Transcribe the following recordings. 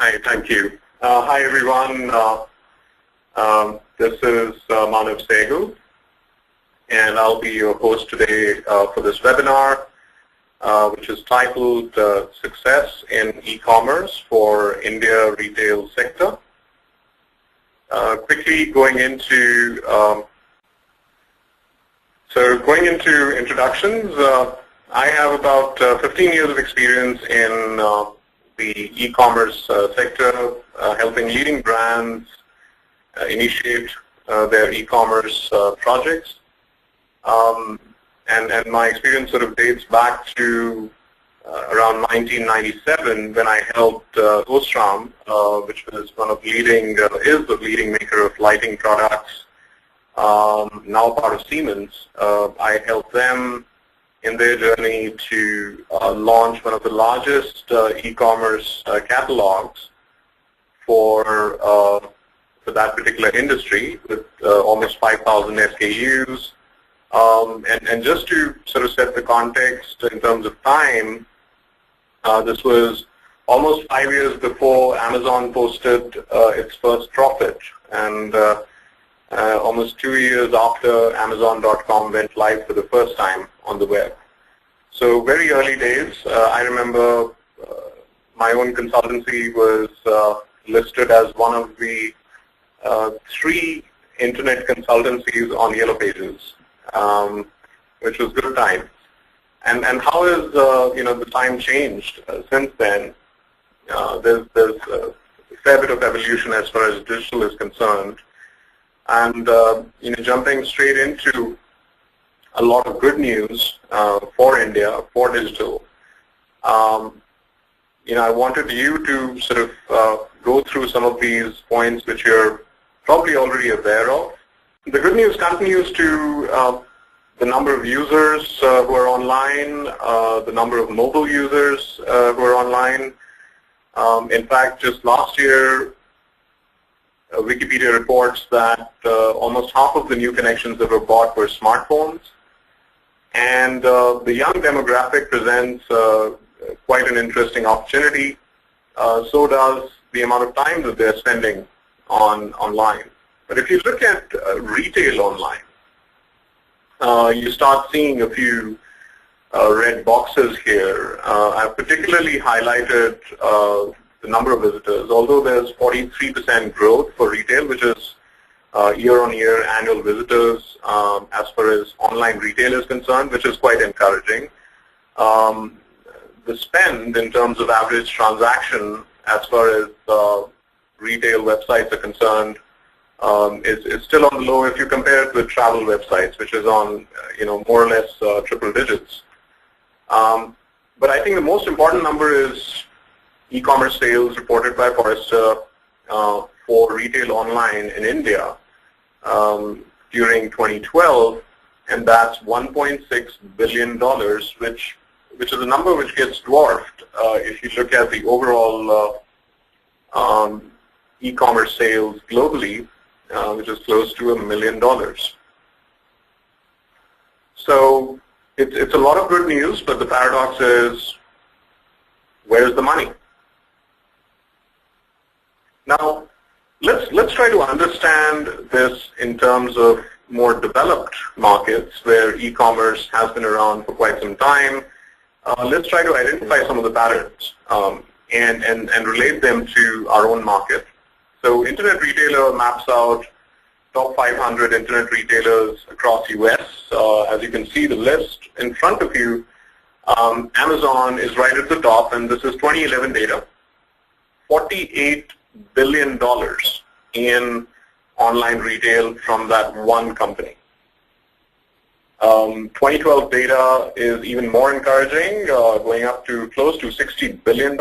Hi, thank you. Hi, everyone. This is Manav Sehgal, and I'll be your host today for this webinar, which is titled Success in E-Commerce for India Retail Sector. Quickly going into introductions, I have about 15 years of experience in the e-commerce sector, helping leading brands initiate their e-commerce projects. And my experience sort of dates back to around 1997 when I helped Osram, which was is the leading maker of lighting products, now part of Siemens. I helped them in their journey to launch one of the largest e-commerce catalogs for that particular industry with almost 5,000 SKUs. And just to sort of set the context in terms of time, this was almost 5 years before Amazon posted its first profit, and almost 2 years after Amazon.com went live for the first time on the web. So very early days. I remember my own consultancy was listed as one of the 3 internet consultancies on Yellow Pages, which was good time. And how has the time changed since then? There's a fair bit of evolution as far as digital is concerned. And jumping straight into a lot of good news for India, for digital. I wanted you to sort of go through some of these points which you're probably already aware of. The good news continues to the number of users who are online, the number of mobile users who are online. In fact, just last year, Wikipedia reports that almost half of the new connections that were bought were smartphones. And the young demographic presents quite an interesting opportunity. So does the amount of time that they're spending online. But if you look at retail online, you start seeing a few red boxes here. I've particularly highlighted the number of visitors, although there's 43% growth for retail, which is year-on-year annual visitors as far as online retail is concerned, which is quite encouraging. The spend in terms of average transaction as far as retail websites are concerned is still on the low if you compare it with travel websites, which is on more or less triple digits. But I think the most important number is e-commerce sales reported by Forrester for retail online in India during 2012, and that's $1.6 billion, which is a number which gets dwarfed if you look at the overall e-commerce sales globally, which is close to $1 million. So it's a lot of good news, but the paradox is, where's the money? Now, let's try to understand this in terms of more developed markets where e-commerce has been around for quite some time. Let's try to identify some of the patterns and relate them to our own market. So Internet Retailer maps out top 500 internet retailers across US. As you can see the list in front of you, Amazon is right at the top, and this is 2011 data. $48 billion in online retail from that one company. 2012 data is even more encouraging, going up to close to $60 billion.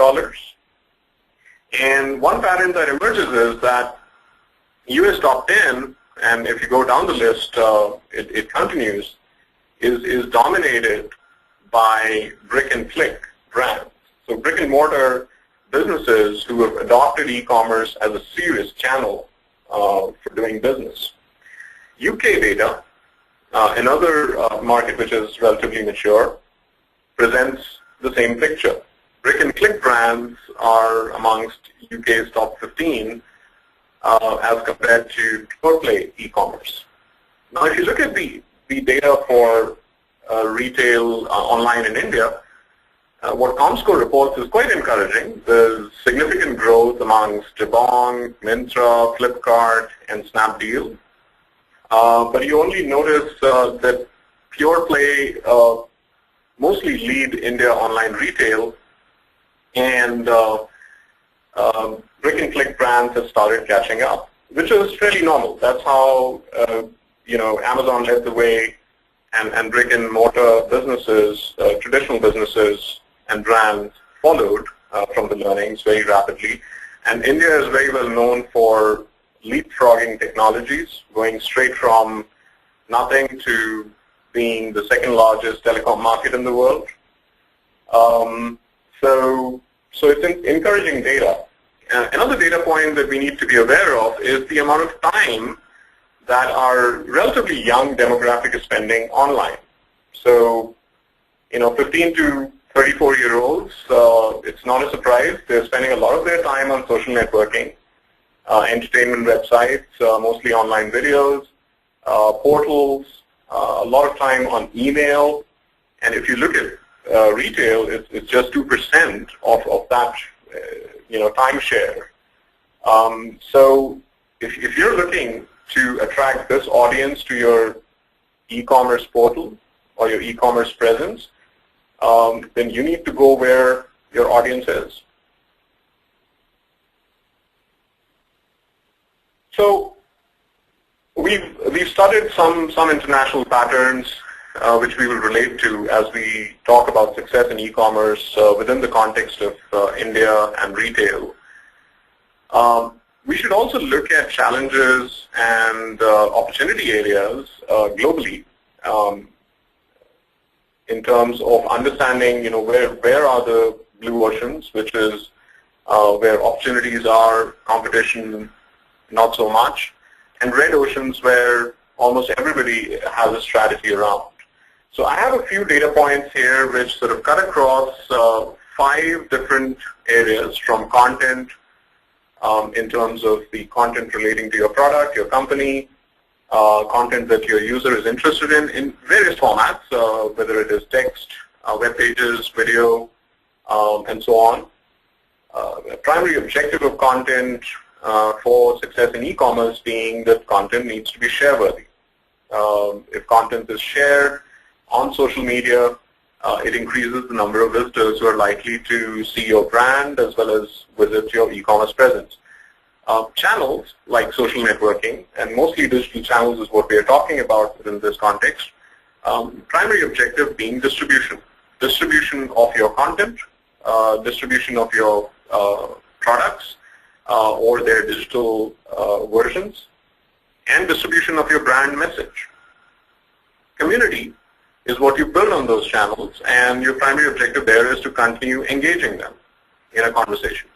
And one pattern that emerges is that US top 10, and if you go down the list, it continues, is dominated by brick and click brands. So brick and mortar businesses who have adopted e-commerce as a serious channel for doing business. UK data, another market which is relatively mature, presents the same picture. brick and click brands are amongst UK's top 15 as compared to pure play e-commerce. Now, if you look at the data for retail online in India, what Comscore reports is quite encouraging. There's significant growth amongst Jabong, Myntra, Flipkart, and Snapdeal. But you only notice that pure play mostly lead India online retail, and brick and click brands have started catching up, which is fairly normal. That's how Amazon led the way, and brick and mortar businesses, traditional businesses and brands followed from the learnings very rapidly. And India is very well known for leapfrogging technologies, going straight from nothing to being the second largest telecom market in the world. So it's encouraging data. Another data point that we need to be aware of is the amount of time that our relatively young demographic is spending online. So, 15 to 34-year-olds, it's not a surprise. They're spending a lot of their time on social networking, entertainment websites, mostly online videos, portals, a lot of time on email. And if you look at retail, it's just 2% of that, time share. So if you're looking to attract this audience to your e-commerce portal or your e-commerce presence, then you need to go where your audience is. So we've studied some international patterns which we will relate to as we talk about success in e-commerce within the context of India and retail. We should also look at challenges and opportunity areas globally in terms of understanding, where are the blue oceans, which is where opportunities are, competition not so much, and red oceans where almost everybody has a strategy around. So I have a few data points here which sort of cut across 5 different areas, from content, in terms of the content relating to your product, your company, content that your user is interested in various formats, whether it is text, web pages, video, and so on. A primary objective of content for success in e-commerce being that content needs to be share-worthy. If content is shared on social media, it increases the number of visitors who are likely to see your brand as well as visit your e-commerce presence. Channels like social networking, and mostly digital channels is what we are talking about within this context, primary objective being distribution. Distribution of your content, distribution of your products or their digital versions, and distribution of your brand message. Community is what you build on those channels, and your primary objective there is to continue engaging them in a conversation.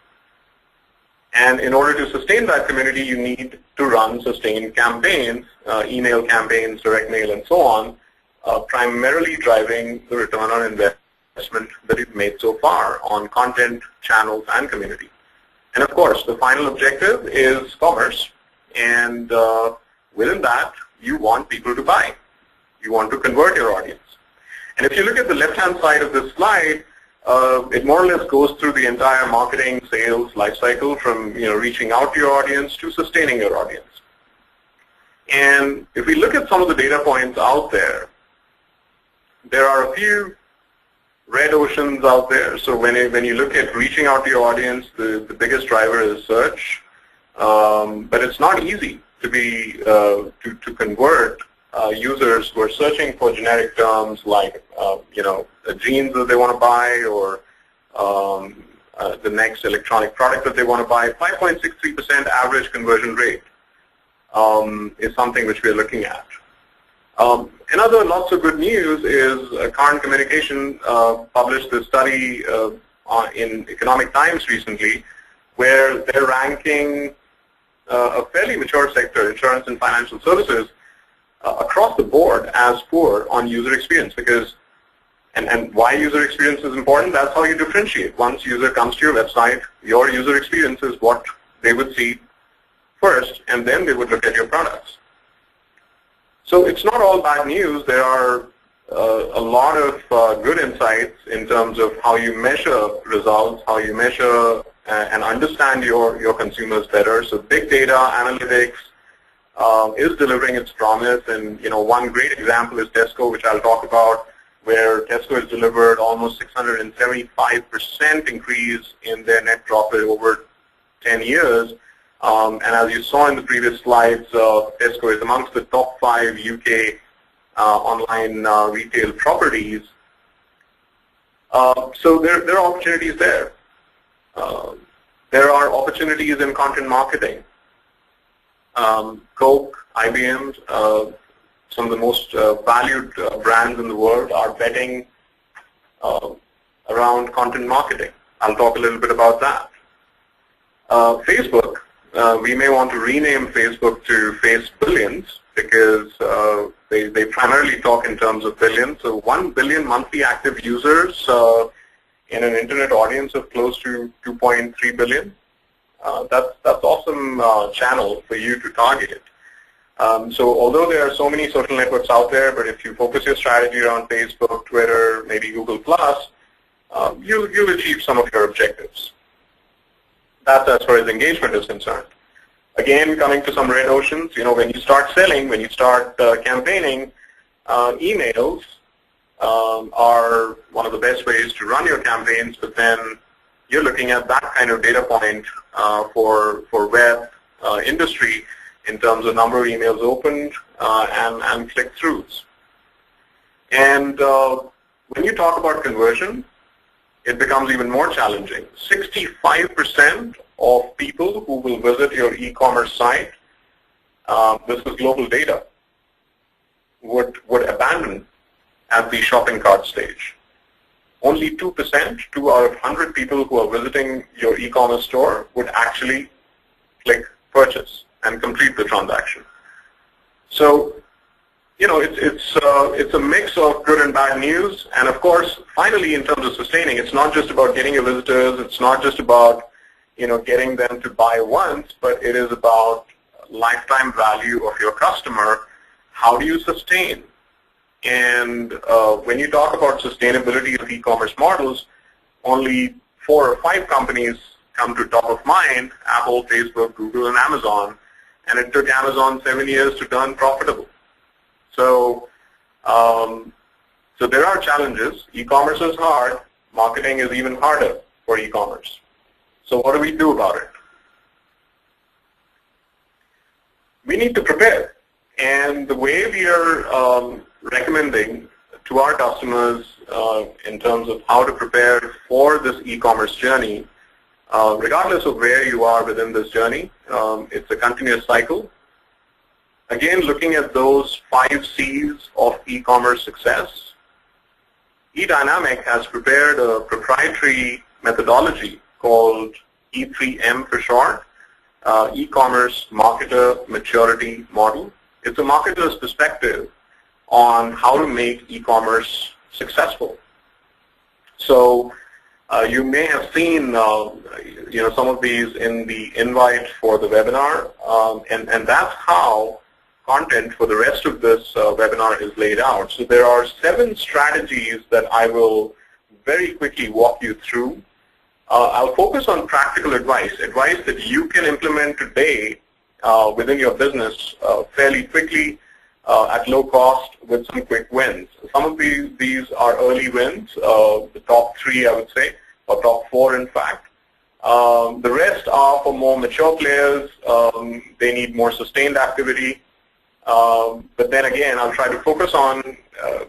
And in order to sustain that community, you need to run sustained campaigns, email campaigns, direct mail, and so on, primarily driving the return on investment that you've made so far on content, channels, and community. And of course, the final objective is commerce, and within that, you want people to buy. You want to convert your audience. And if you look at the left-hand side of this slide, it more or less goes through the entire marketing, sales life cycle, from reaching out to your audience to sustaining your audience. And if we look at some of the data points out there, there are a few red oceans out there. So when you look at reaching out to your audience, the biggest driver is search. But it's not easy to be to convert users who are searching for generic terms like jeans that they want to buy, or the next electronic product that they want to buy. 5.63% average conversion rate is something which we're looking at. Another lots of good news is Current Communication published this study in Economic Times recently, where they're ranking a fairly mature sector, insurance and financial services, across the board as poor on user experience, because And why user experience is important, that's how you differentiate. Once user comes to your website, your user experience is what they would see first, and then they would look at your products. So it's not all bad news. There are a lot of good insights in terms of how you measure results, how you measure and understand your consumers better. So big data analytics is delivering its promise, and one great example is Tesco, which I'll talk about, where Tesco has delivered almost 675% increase in their net profit over 10 years. And as you saw in the previous slides, Tesco is amongst the top 5 UK online retail properties. So there are opportunities there. There are opportunities in content marketing. Coke, IBM, some of the most valued brands in the world are betting around content marketing. I'll talk a little bit about that. Facebook, we may want to rename Facebook to Face Billions because they primarily talk in terms of billions. So 1 billion monthly active users in an internet audience of close to 2.3 billion. That's awesome channel for you to target. So although there are so many social networks out there, but if you focus your strategy around Facebook, Twitter, maybe Google+, you'll achieve some of your objectives. That's as far as engagement is concerned. Again, coming to some red oceans, when you start selling, when you start campaigning, emails are one of the best ways to run your campaigns, but then you're looking at that kind of data point for web industry in terms of number of emails opened and click-throughs. And when you talk about conversion, it becomes even more challenging. 65% of people who will visit your e-commerce site, this is global data, would abandon at the shopping cart stage. Only 2%, 2 out of 100 people who are visiting your e-commerce store would actually click purchase and complete the transaction. So, it's a mix of good and bad news. And of course, finally, in terms of sustaining, it's not just about getting your visitors. It's not just about, getting them to buy once, but it is about lifetime value of your customer. How do you sustain? And when you talk about sustainability of e-commerce models, only 4 or 5 companies come to top of mind: Apple, Facebook, Google, and Amazon. And it took Amazon 7 years to turn profitable. So, so there are challenges. E-commerce is hard. Marketing is even harder for e-commerce. So what do we do about it? We need to prepare. And the way we are recommending to our customers in terms of how to prepare for this e-commerce journey, regardless of where you are within this journey, it's a continuous cycle. Again, looking at those 5 C's of e-commerce success, eDynamic has prepared a proprietary methodology called E3M for short, e-commerce marketer maturity model. It's a marketer's perspective on how to make e-commerce successful. So you may have seen some of these in the invite for the webinar, and that's how content for the rest of this webinar is laid out. So there are 7 strategies that I will very quickly walk you through. I'll focus on practical advice that you can implement today within your business fairly quickly at low cost with some quick wins. Some of these are early wins, the top 3 I would say, or top 4 in fact. The rest are for more mature players. They need more sustained activity. But then again, I'll try to focus on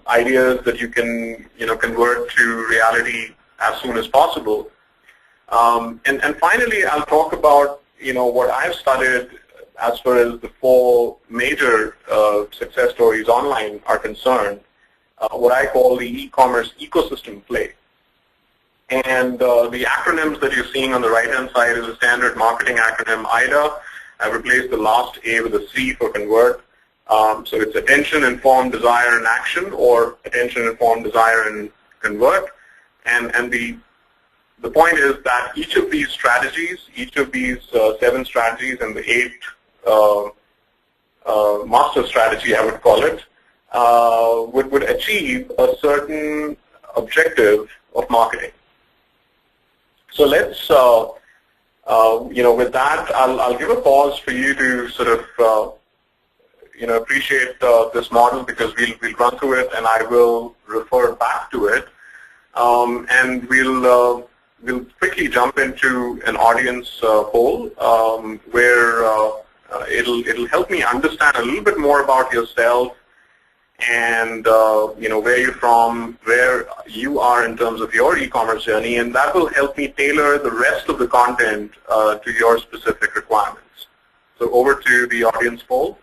ideas that you can convert to reality as soon as possible. And finally, I'll talk about what I've studied as far as the 4 major success stories online are concerned, what I call the e-commerce ecosystem play. And the acronyms that you're seeing on the right-hand side is a standard marketing acronym, IDA. I've replaced the last A with a C for convert. So it's attention, informed, desire, and action, or attention, informed, desire, and convert. And the point is that each of these strategies, each of these 7 strategies and the 8 master strategy, I would call it, would achieve a certain objective of marketing. So let's, with that, I'll give a pause for you to sort of, appreciate this model, because we'll run through it and I will refer back to it, and we'll quickly jump into an audience poll where it'll help me understand a little bit more about yourself and where you're from, where you are in terms of your e-commerce journey, and that will help me tailor the rest of the content to your specific requirements. So over to the audience poll.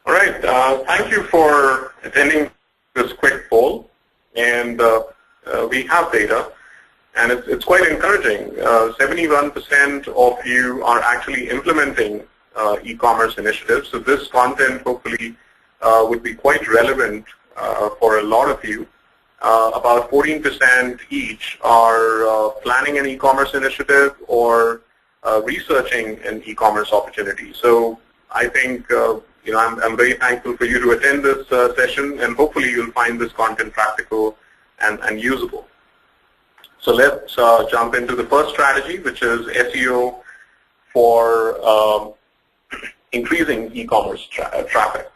All right, thank you for attending this quick poll, and we have data, and it's quite encouraging. 71% of you are actually implementing e-commerce initiatives, so this content hopefully would be quite relevant for a lot of you. About 14% each are planning an e-commerce initiative or researching an e-commerce opportunity. So I think I'm very thankful for you to attend this session, and hopefully you'll find this content practical and usable. So let's jump into the first strategy, which is SEO for increasing e-commerce traffic.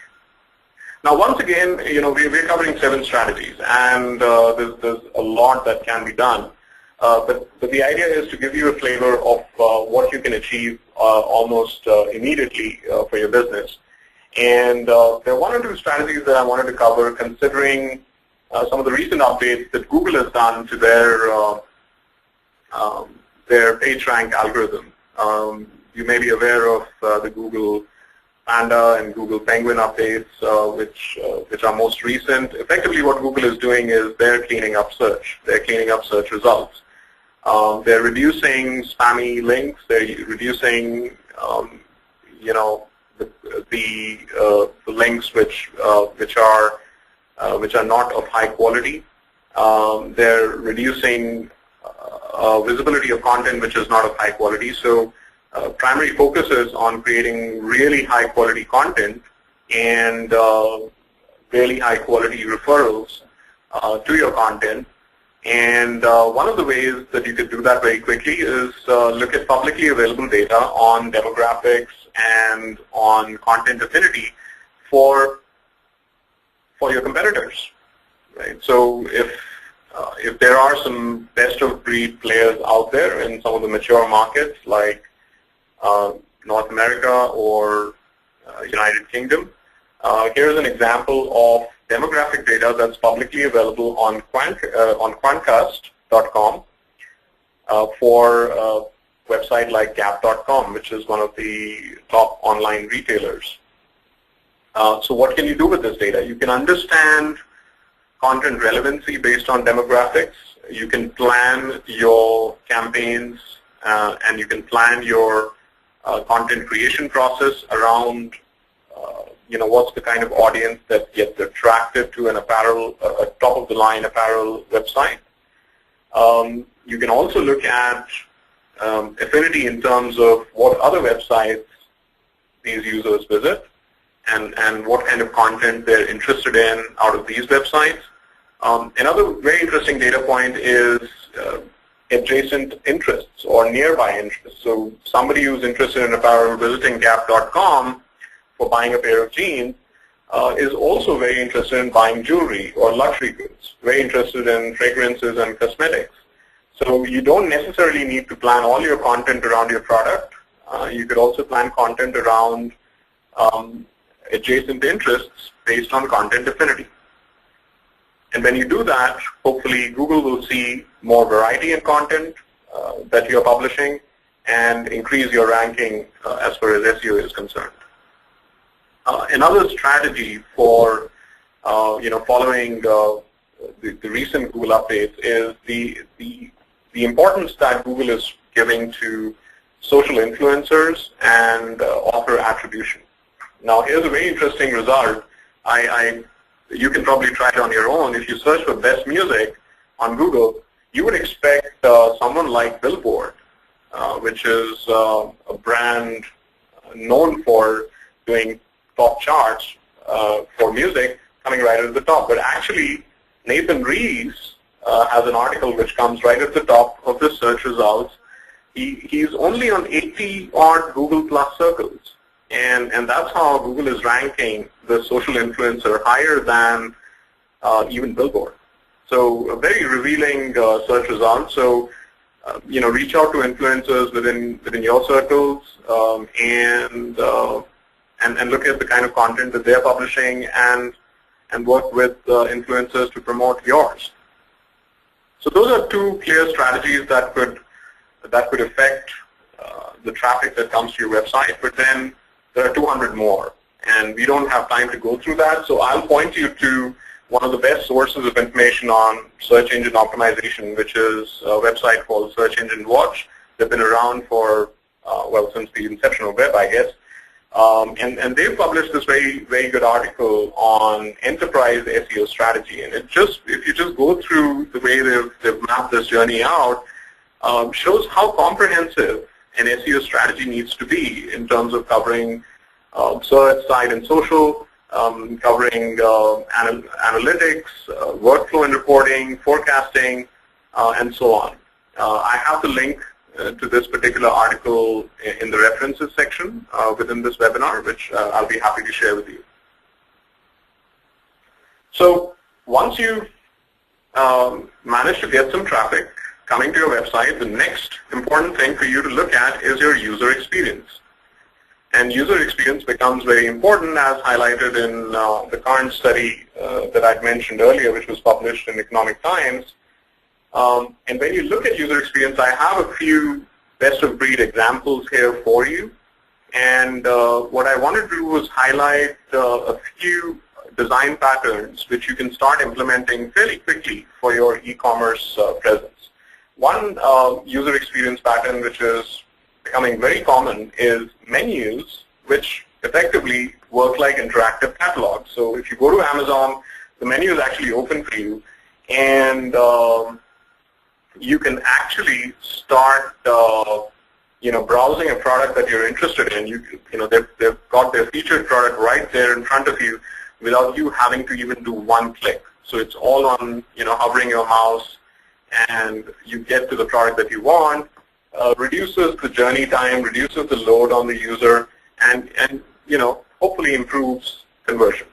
Now, once again, we're covering 7 strategies, and there's a lot that can be done. But the idea is to give you a flavor of what you can achieve almost immediately for your business. And there are 1 or 2 strategies that I wanted to cover, considering some of the recent updates that Google has done to their PageRank algorithm. You may be aware of the Google Panda and Google Penguin updates, which are most recent. Effectively, what Google is doing is they're cleaning up search. They're cleaning up search results. They're reducing spammy links. They're reducing, the links which are not of high quality. They're reducing visibility of content which is not of high quality. So primary focus is on creating really high quality content and really high quality referrals to your content. And one of the ways that you could do that very quickly is look at publicly available data on demographics and on content affinity for your competitors, right? So if there are some best of breed players out there in some of the mature markets like North America or United Kingdom, here's an example of demographic data that's publicly available on Quantcast.com for a website like Gap.com, which is one of the top online retailers. So what can you do with this data? You can understand content relevancy based on demographics. You can plan your campaigns and you can plan your content creation process around what's the kind of audience that gets attracted to an apparel, a top-of-the-line apparel website. You can also look at affinity in terms of what other websites these users visit and what kind of content they're interested in out of these websites. Another very interesting data point is adjacent interests or nearby interests. So somebody who's interested in apparel visiting Gap.com for buying a pair of jeans is also very interested in buying jewelry or luxury goods, very interested in fragrances and cosmetics. So you don't necessarily need to plan all your content around your product. You could also plan content around adjacent interests based on content affinity. And when you do that, hopefully Google will see more variety in content that you're publishing and increase your ranking as far as SEO is concerned. Another strategy for following the recent Google updates is the importance that Google is giving to social influencers and author attribution. Now, here's a very interesting result. You can probably try it on your own. If you search for best music on Google, you would expect someone like Billboard, which is a brand known for doing top charts for music, coming right at the top. But actually, Nathan Rees has an article which comes right at the top of the search results. He's only on 80-odd Google Plus circles. And that's how Google is ranking the social influencer higher than even Billboard. So a very revealing search result. So reach out to influencers within your circles and look at the kind of content that they're publishing and work with influencers to promote yours. So those are two clear strategies that could affect the traffic that comes to your website. But then there are 200 more, and we don't have time to go through that. So I'll point you to one of the best sources of information on search engine optimization, which is a website called Search Engine Watch. They've been around for, since the inception of web, I guess. And they've published this very, very good article on enterprise SEO strategy. And if you just go through the way they've mapped this journey out, shows how comprehensive an SEO strategy needs to be in terms of covering search, site, and social, covering analytics, workflow and reporting, forecasting, and so on. I have the link to this particular article in the references section within this webinar, which I'll be happy to share with you. So once you manage to get some traffic coming to your website, the next important thing for you to look at is your user experience. And user experience becomes very important, as highlighted in the current study that I'd mentioned earlier, which was published in Economic Times. And when you look at user experience, I have a few best-of-breed examples here for you. And what I wanted to do was highlight a few design patterns which you can start implementing fairly quickly for your e-commerce presence. One user experience pattern which is becoming very common is menus, which effectively work like interactive catalogs. So if you go to Amazon, the menu is actually open for you, and you can actually start browsing a product that you're interested in. They've got their featured product right there in front of you without you having to even do one click. So it's all on hovering your mouse, and you get to the product that you want. Reduces the journey time, reduces the load on the user, and hopefully improves conversion.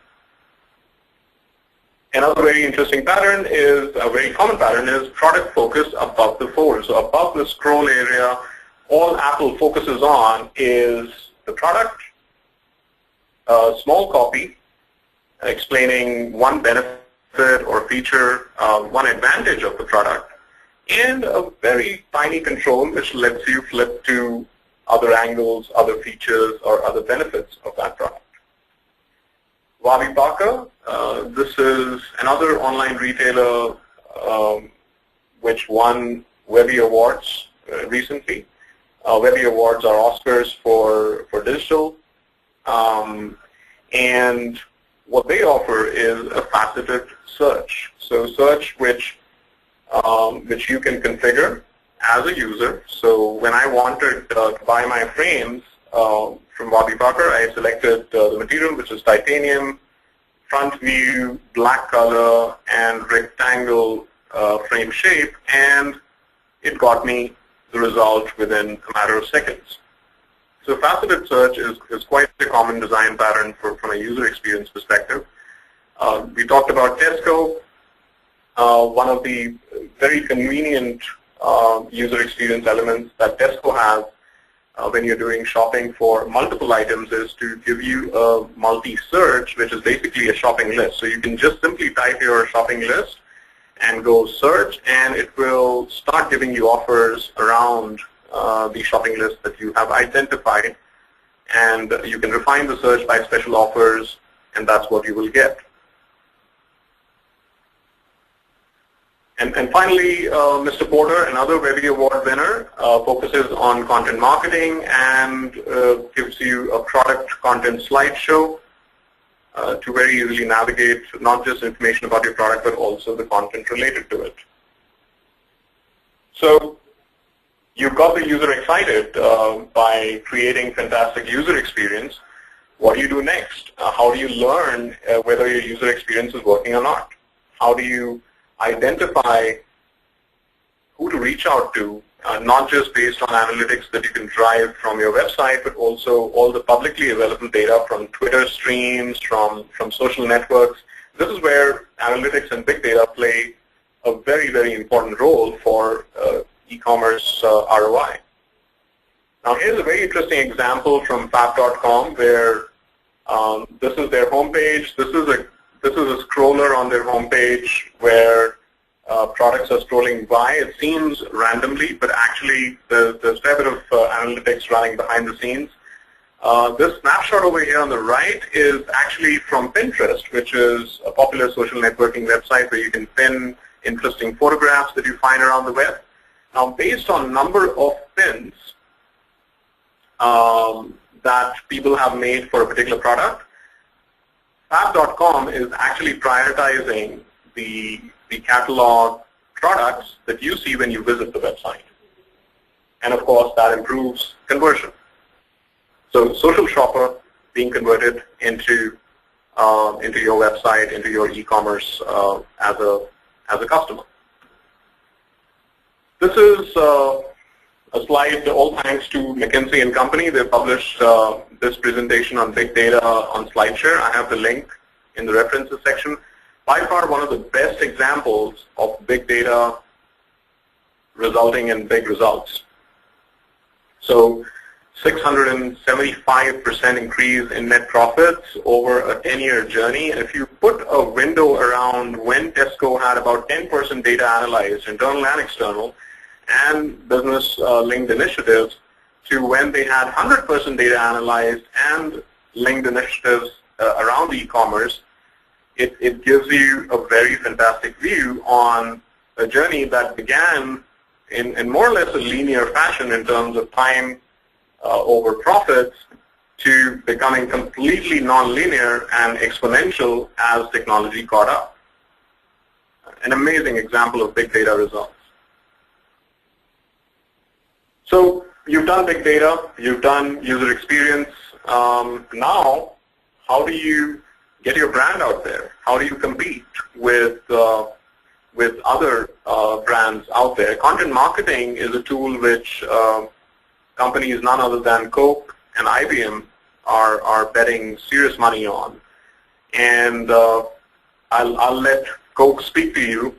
Another very interesting pattern is, a very common pattern is product focus above the fold. So above the scroll area, all Apple focuses on is the product, a small copy explaining one benefit or feature, one advantage of the product, and a very tiny control which lets you flip to other angles, other features, or other benefits of that product. Warby Parker, this is another online retailer which won Webby Awards recently. Webby Awards are Oscars for digital, and what they offer is a faceted search. So search which you can configure as a user. So when I wanted to buy my frames from Warby Parker, I selected the material, which is titanium, front view, black color, and rectangle frame shape, and it got me the result within a matter of seconds. So faceted search is quite a common design pattern from a user experience perspective. We talked about Tesco. One of the very convenient user experience elements that Tesco has when you're doing shopping for multiple items is to give you a multi-search, which is basically a shopping list. So you can just simply type your shopping list and go search, and it will start giving you offers around the shopping list that you have identified. And you can refine the search by special offers, and that's what you will get. And finally, Mr. Porter, another Webby Award winner, focuses on content marketing and gives you a product content slideshow to very easily navigate not just information about your product, but also the content related to it. So you've got the user excited by creating fantastic user experience. What do you do next? How do you learn whether your user experience is working or not? How do you identify who to reach out to, not just based on analytics that you can drive from your website, but also all the publicly available data from Twitter streams, from social networks. This is where analytics and big data play a very, very important role for e-commerce ROI. Now here's a very interesting example from Fab.com where this is their homepage. This is a scroller on their homepage where products are scrolling by. It seems randomly, but actually there's a fair bit of analytics running behind the scenes. This snapshot over here on the right is actually from Pinterest, which is a popular social networking website where you can pin interesting photographs that you find around the web. Now, based on number of pins that people have made for a particular product, Fab.com is actually prioritizing the catalog products that you see when you visit the website. And of course, that improves conversion. So social shopper being converted into your website, into your e-commerce as a customer. This is a slide all thanks to McKinsey & Company. They published this presentation on big data on SlideShare. I have the link in the references section. By far one of the best examples of big data resulting in big results. So 675% increase in net profits over a 10-year journey. And if you put a window around when Tesco had about 10% data analyzed, internal and external, and business-linked initiatives, to when they had 100% data analyzed and linked initiatives around e-commerce, it gives you a very fantastic view on a journey that began in more or less a linear fashion in terms of time over profits to becoming completely non-linear and exponential as technology caught up. An amazing example of big data results. So you've done big data, you've done user experience. Now, how do you get your brand out there? How do you compete with other brands out there? Content marketing is a tool which companies none other than Coke and IBM are betting serious money on. And I'll let Coke speak to you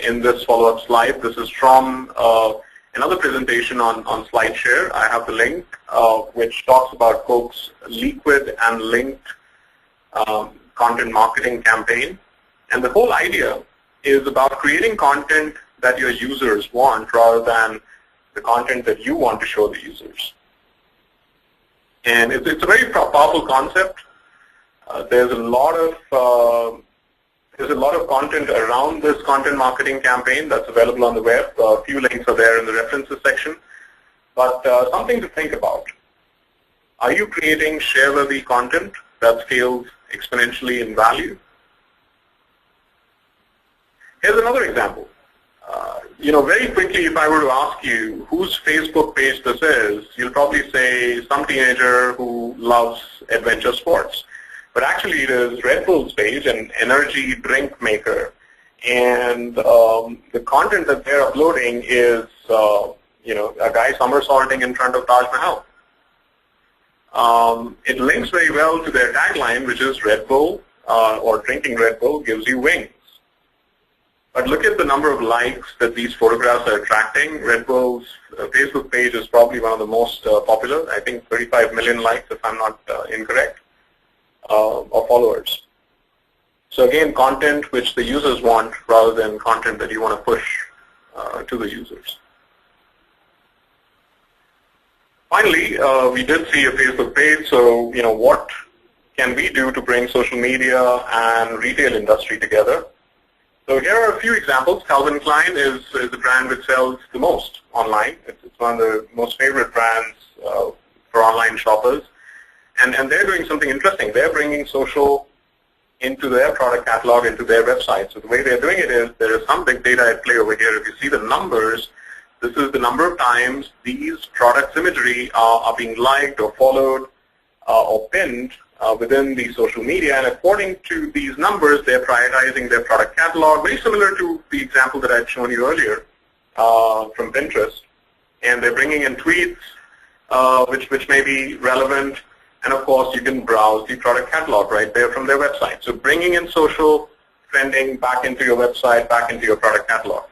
in this follow-up slide. This is from another presentation on SlideShare. I have the link which talks about Coke's liquid and linked content marketing campaign. And the whole idea is about creating content that your users want rather than the content that you want to show the users. And it's a very powerful concept. There's a lot of content around this content marketing campaign that's available on the web. A few links are there in the references section. But something to think about. Are you creating share-worthy content that scales exponentially in value? Here's another example. Very quickly, if I were to ask you whose Facebook page this is, you'll probably say some teenager who loves adventure sports. But actually, it is Red Bull's page, an energy drink maker. And the content that they're uploading is, a guy somersaulting in front of Taj Mahal. It links very well to their tagline, which is Red Bull or drinking Red Bull gives you wings. But look at the number of likes that these photographs are attracting. Red Bull's Facebook page is probably one of the most popular. I think 35 million likes, if I'm not incorrect, of followers. So again, content which the users want rather than content that you want to push to the users. Finally, we did see a Facebook page. So, what can we do to bring social media and retail industry together? So here are a few examples. Calvin Klein is the brand which sells the most online. It's one of the most favorite brands for online shoppers. And they're doing something interesting. They're bringing social into their product catalog, into their website. So the way they're doing it is there is some big data at play over here. If you see the numbers, this is the number of times these products imagery are being liked or followed or pinned within the social media, and according to these numbers, they're prioritizing their product catalog, very similar to the example that I'd shown you earlier from Pinterest. And they're bringing in tweets, which may be relevant, and of course, you can browse the product catalog right there from their website. So bringing in social trending back into your website, back into your product catalog.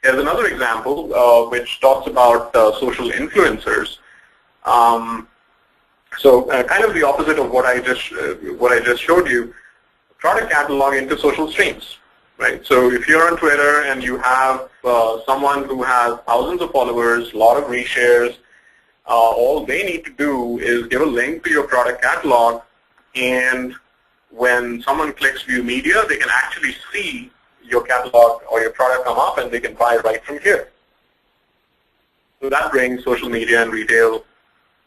Here's another example which talks about social influencers. So kind of the opposite of what I just showed you, product catalog into social streams, right? So if you're on Twitter and you have someone who has thousands of followers, a lot of reshares, all they need to do is give a link to your product catalog, and when someone clicks View Media, they can actually see your catalog or your product come up, and they can buy right from here. So that brings social media and retail,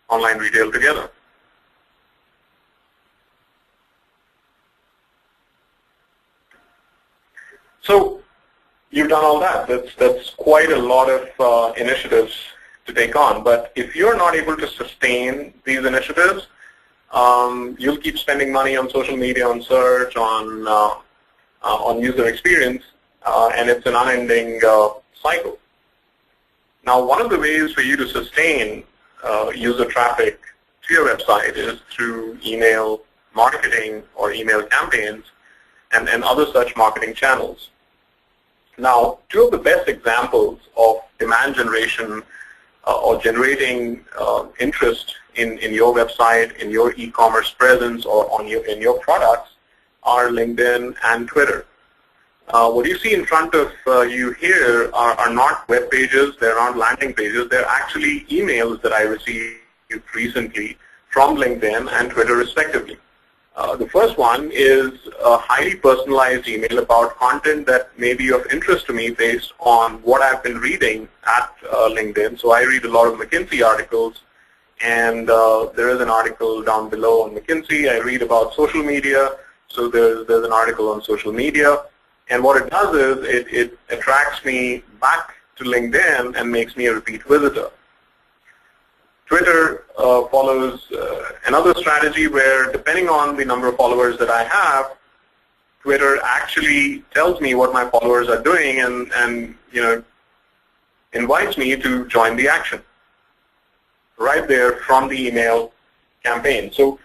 online retail together. So you've done all that. That's quite a lot of initiatives to take on. But if you're not able to sustain these initiatives, you'll keep spending money on social media, on search, on user experience, and it's an unending cycle. Now, one of the ways for you to sustain user traffic to your website is through email marketing or email campaigns and other such marketing channels. Now, two of the best examples of demand generation or generating interest in your website, in your e-commerce presence, or in your products are LinkedIn and Twitter. What you see in front of you here are not web pages, they're not landing pages, they're actually emails that I received recently from LinkedIn and Twitter respectively. The first one is a highly personalized email about content that may be of interest to me based on what I've been reading at LinkedIn. So I read a lot of McKinsey articles, and there is an article down below on McKinsey. I read about social media, so there's an article on social media. And what it does is it attracts me back to LinkedIn and makes me a repeat visitor. Twitter follows another strategy where, depending on the number of followers that I have, Twitter actually tells me what my followers are doing and invites me to join the action right there from the email campaign. So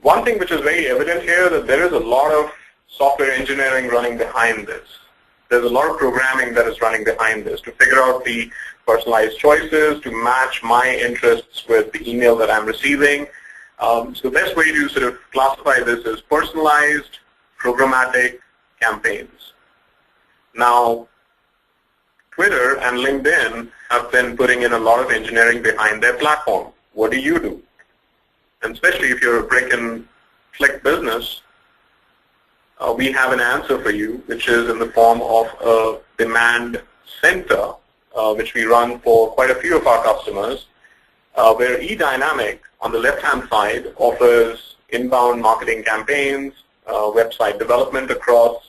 one thing which is very evident here, that there is a lot of software engineering running behind this. There's a lot of programming that is running behind this to figure out the personalized choices, to match my interests with the email that I'm receiving. So the best way to sort of classify this is personalized, programmatic campaigns. Now, Twitter and LinkedIn have been putting in a lot of engineering behind their platform. What do you do? And especially if you're a brick and click business, we have an answer for you, which is in the form of a demand center, which we run for quite a few of our customers, where eDynamic on the left-hand side offers inbound marketing campaigns, website development across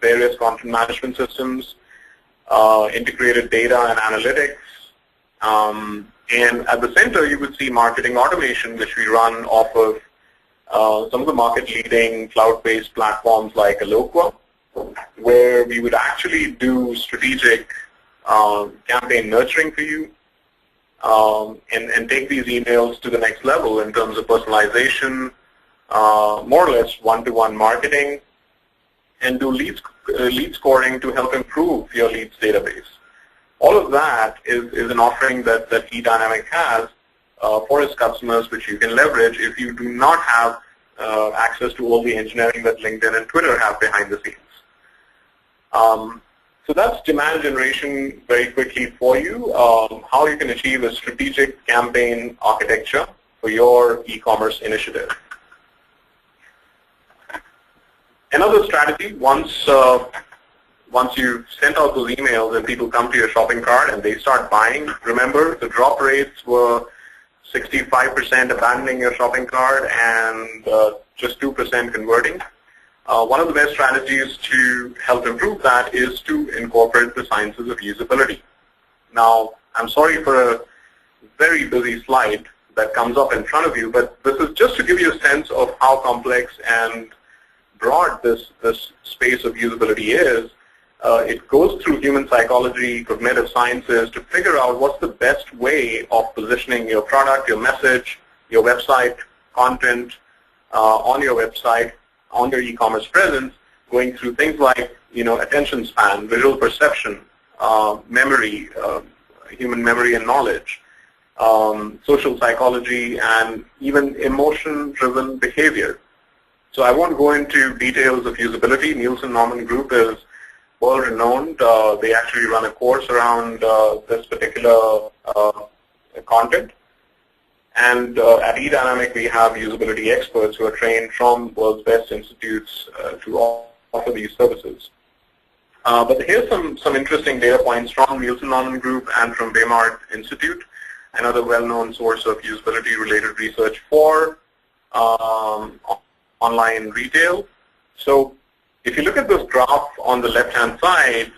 various content management systems, integrated data and analytics, and at the center you would see marketing automation, which we run off of some of the market-leading cloud-based platforms like Eloqua, where we would actually do strategic campaign nurturing for you and take these emails to the next level in terms of personalization, more or less one-to-one marketing, and do lead scoring to help improve your leads database. All of that is an offering that eDynamic has for its customers, which you can leverage if you do not have access to all the engineering that LinkedIn and Twitter have behind the scenes. So that's demand generation very quickly for you, how you can achieve a strategic campaign architecture for your e-commerce initiative. Another strategy, once you've sent out those emails and people come to your shopping cart and they start buying, remember the drop rates were 65% abandoning your shopping cart and just 2% converting. One of the best strategies to help improve that is to incorporate the sciences of usability. Now, I'm sorry for a very busy slide that comes up in front of you, but this is just to give you a sense of how complex and broad this space of usability is. It goes through human psychology, cognitive sciences to figure out what's the best way of positioning your product, your message, your website, content on your website, on your e-commerce presence, going through things like, attention span, visual perception, memory, human memory and knowledge, social psychology, and even emotion-driven behavior. So I won't go into details of usability. Nielsen Norman Group is world-renowned. They actually run a course around this particular content. And at eDynamic, we have usability experts who are trained from world's best institutes to offer these services. But here's some interesting data points from Nielsen Norman Group and from Baymard Institute, another well-known source of usability-related research for online retail. So if you look at this graph on the left-hand side,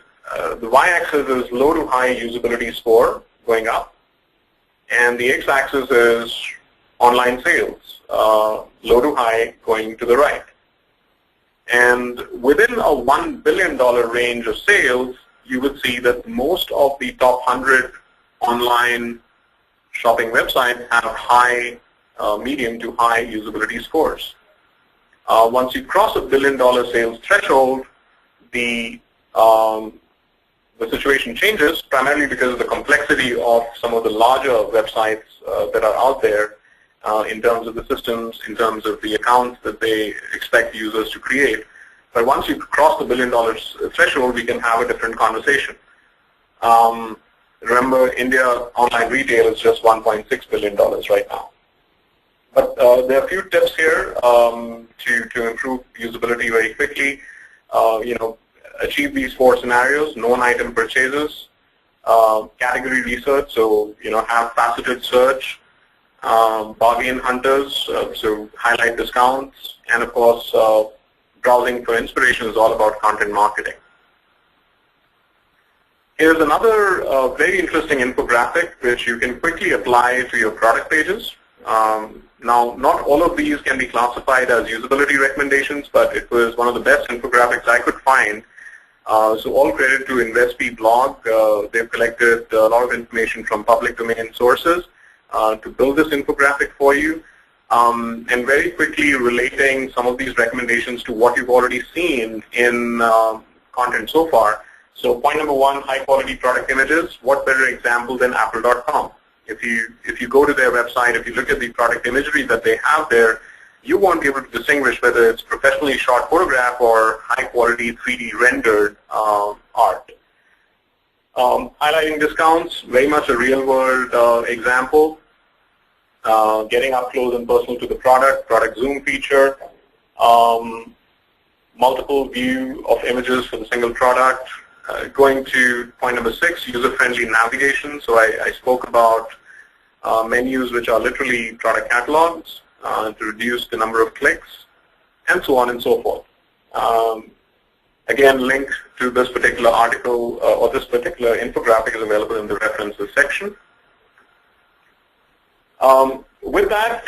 the y-axis is low to high usability score going up, and the x-axis is online sales, low to high going to the right. And within a $1 billion range of sales, you would see that most of the top 100 online shopping websites have high, medium to high usability scores. Once you cross $1 billion sales threshold, the situation changes, primarily because of the complexity of some of the larger websites that are out there in terms of the systems, in terms of the accounts that they expect users to create. But once you cross the $1 billion threshold, we can have a different conversation. Remember, India online retail is just $1.6 billion right now. But there are a few tips here to improve usability very quickly. Achieve these 4 scenarios: known item purchases, category research, so have faceted search, bargain hunters, so highlight discounts, and of course browsing for inspiration is all about content marketing. Here's another very interesting infographic which you can quickly apply to your product pages. Now, not all of these can be classified as usability recommendations, but it was one of the best infographics I could find. So all credit to InvestB blog. They've collected a lot of information from public domain sources to build this infographic for you, and very quickly relating some of these recommendations to what you've already seen in content so far. So point number 1, high quality product images. What better example than Apple.com? If you go to their website, if you look at the product imagery that they have there, you won't be able to distinguish whether it's professionally shot photograph or high quality 3D rendered art. Highlighting discounts, very much a real world example. Getting up close and personal to the product zoom feature, multiple view of images for the single product. Going to point number 6, user-friendly navigation. So I spoke about menus which are literally product catalogs to reduce the number of clicks, and so on and so forth. Again, link to this particular article or this particular infographic is available in the references section. With that,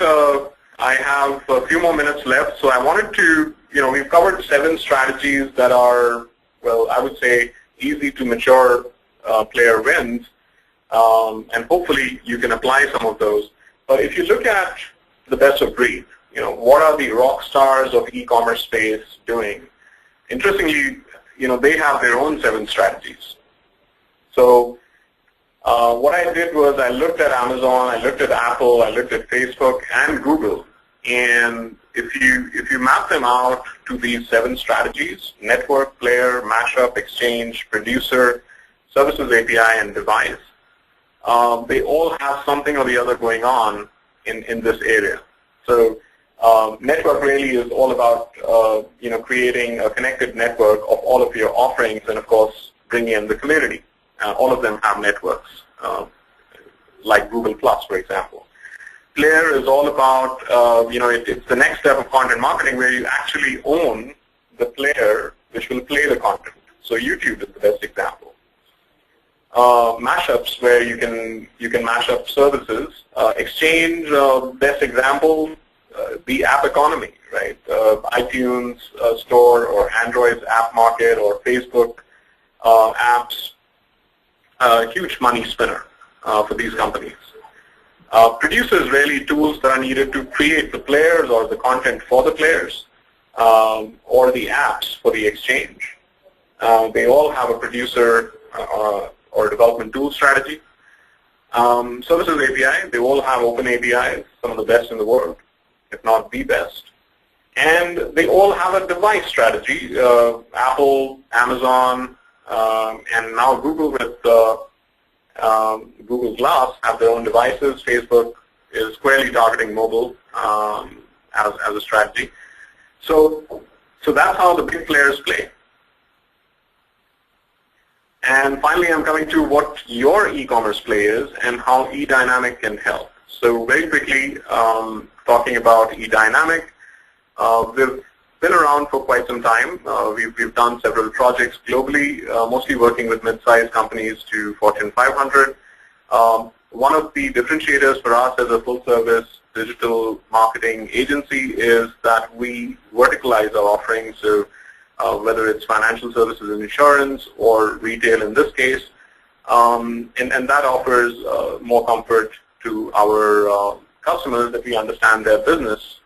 I have a few more minutes left, so I wanted to, we've covered 7 strategies that are, well, I would say easy to mature player wins, and hopefully you can apply some of those. But if you look at the best of breed, what are the rock stars of e-commerce space doing? Interestingly, they have their own 7 strategies. So what I did was I looked at Amazon, I looked at Apple, I looked at Facebook and Google, and if you map them out to these 7 strategies: network, player, mashup, exchange, producer, services API, and device, they all have something or the other going on in this area. So network really is all about creating a connected network of all of your offerings, and of course bringing in the community. All of them have networks, like Google Plus, for example. Player is all about, it's the next step of content marketing where you actually own the player which will play the content. So YouTube is the best example. Mashups, where you can mash up services. Exchange, best example, the app economy, right? iTunes Store or Android's app market or Facebook apps, huge money spinner for these companies. Producers really tools that are needed to create the players or the content for the players, or the apps for the exchange. They all have a producer or development tool strategy. Services API, they all have open APIs, some of the best in the world, if not the best. And they all have a device strategy. Apple, Amazon, and now Google with Google Glass have their own devices. Facebook is squarely targeting mobile as a strategy. So that's how the big players play. And finally, I'm coming to what your e-commerce play is and how eDynamic can help. So very quickly, talking about eDynamic, we've been around for quite some time. We've done several projects globally, mostly working with mid-sized companies to Fortune 500. One of the differentiators for us as a full-service digital marketing agency is that we verticalize our offerings. So whether it's financial services and insurance or retail in this case, and that offers more comfort to our customers that we understand their business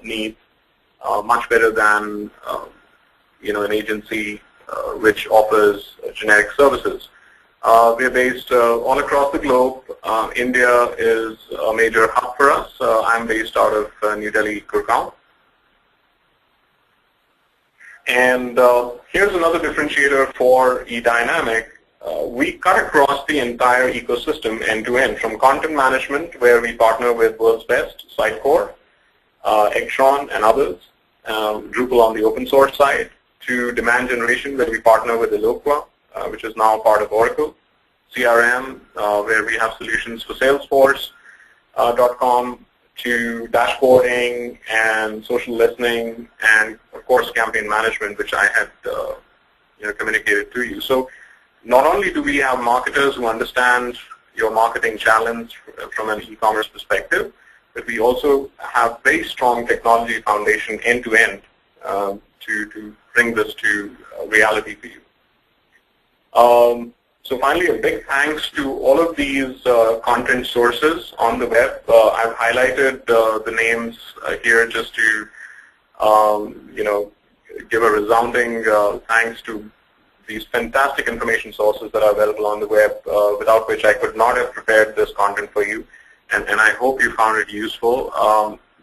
needs much better than an agency which offers generic services. We're based all across the globe. India is a major hub for us. I'm based out of New Delhi, Gurgaon. And here's another differentiator for eDynamic. We cut across the entire ecosystem end-to-end, from content management, where we partner with World's Best, Sitecore, Extron, and others, Drupal on the open source side, to demand generation, where we partner with Eloqua, which is now part of Oracle, CRM, where we have solutions for Salesforce.com, to dashboarding and social listening, and of course campaign management, which I had communicated to you. So not only do we have marketers who understand your marketing challenge from an e-commerce perspective, but we also have very strong technology foundation end-to-end to bring this to reality for you. So finally, a big thanks to all of these content sources on the web. I've highlighted the names here just to give a resounding thanks to these fantastic information sources that are available on the web, without which I could not have prepared this content for you. And I hope you found it useful.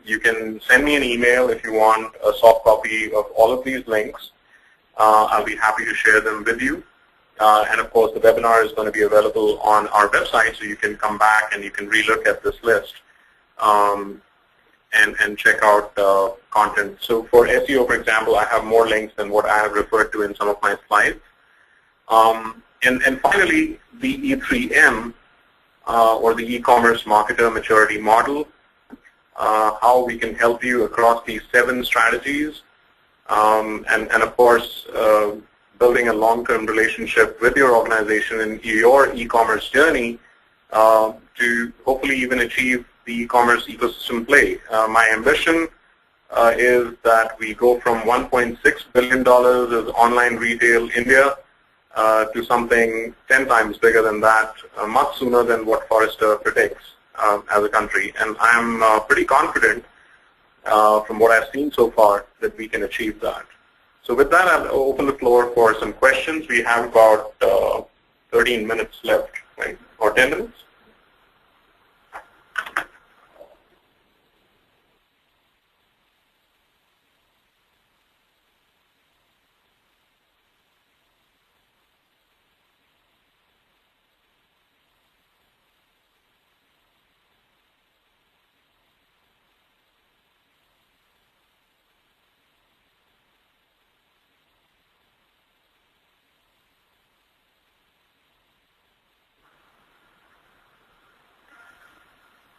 You can send me an email if you want a soft copy of all of these links. I'll be happy to share them with you. And of course, the webinar is going to be available on our website, so you can come back and you can relook at this list and check out content. So for SEO, for example, I have more links than what I have referred to in some of my slides. And finally, the E3M, or the e-commerce marketer maturity model, how we can help you across these 7 strategies, and of course, building a long-term relationship with your organization in your e-commerce journey to hopefully even achieve the e-commerce ecosystem play. My ambition is that we go from $1.6 billion as online retail India to something 10 times bigger than that, much sooner than what Forrester predicts as a country. And I'm pretty confident from what I've seen so far that we can achieve that. So with that, I'll open the floor for some questions. We have about 13 minutes left, right? Or 10 minutes.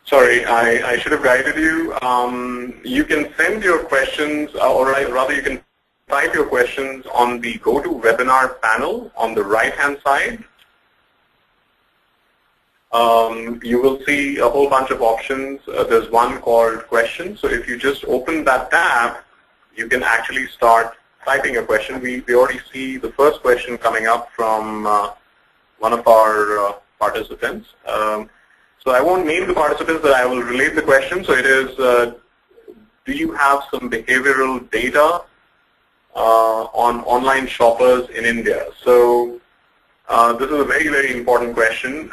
Sorry, I should have guided you. You can send your questions, or rather you can type your questions on the GoToWebinar panel on the right-hand side. You will see a whole bunch of options. There's one called questions. So if you just open that tab, you can actually start typing a question. We already see the first question coming up from one of our participants. So I won't name the participants, but I will relate the question. So it is, do you have some behavioral data on online shoppers in India? So this is a very, very important question.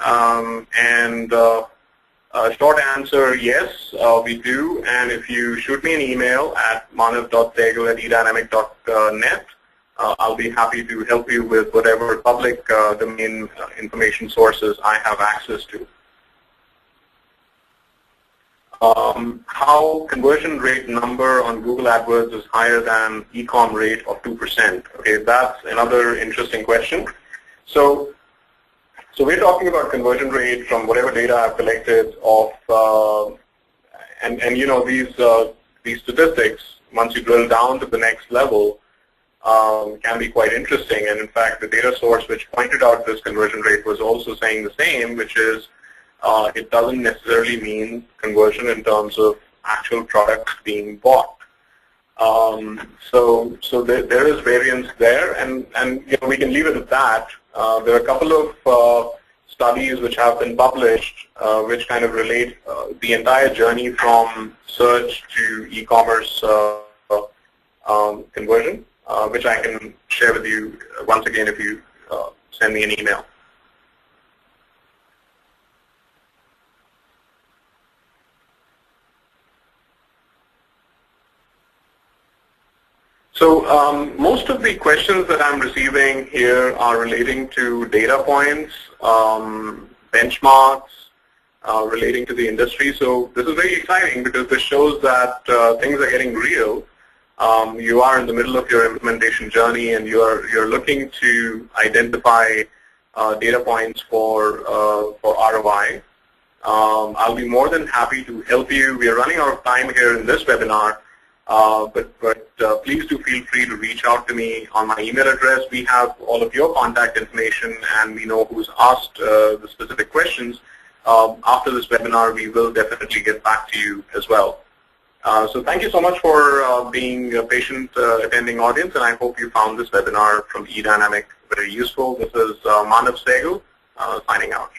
Short answer, yes, we do. And if you shoot me an email at manav.sehgal@edynamic.net, I'll be happy to help you with whatever public domain information sources I have access to. How conversion rate number on Google AdWords is higher than e-com rate of 2%? Okay, that's another interesting question. So we're talking about conversion rate from whatever data I've collected of, and you know, these statistics, once you drill down to the next level, can be quite interesting. And in fact, the data source which pointed out this conversion rate was also saying the same, which is it doesn't necessarily mean conversion in terms of actual products being bought. So there is variance there, and you know, we can leave it at that. There are a couple of studies which have been published which kind of relate the entire journey from search to e-commerce conversion, which I can share with you once again if you send me an email. So most of the questions that I'm receiving here are relating to data points, benchmarks, relating to the industry. So this is very exciting because this shows that things are getting real. You are in the middle of your implementation journey and you're looking to identify data points for ROI. I'll be more than happy to help you. We are running out of time here in this webinar. But please do feel free to reach out to me on my email address. We have all of your contact information and we know who's asked the specific questions. After this webinar, we will definitely get back to you as well. So thank you so much for being a patient attending audience, and I hope you found this webinar from eDynamic very useful. This is Manav Sehgal signing out.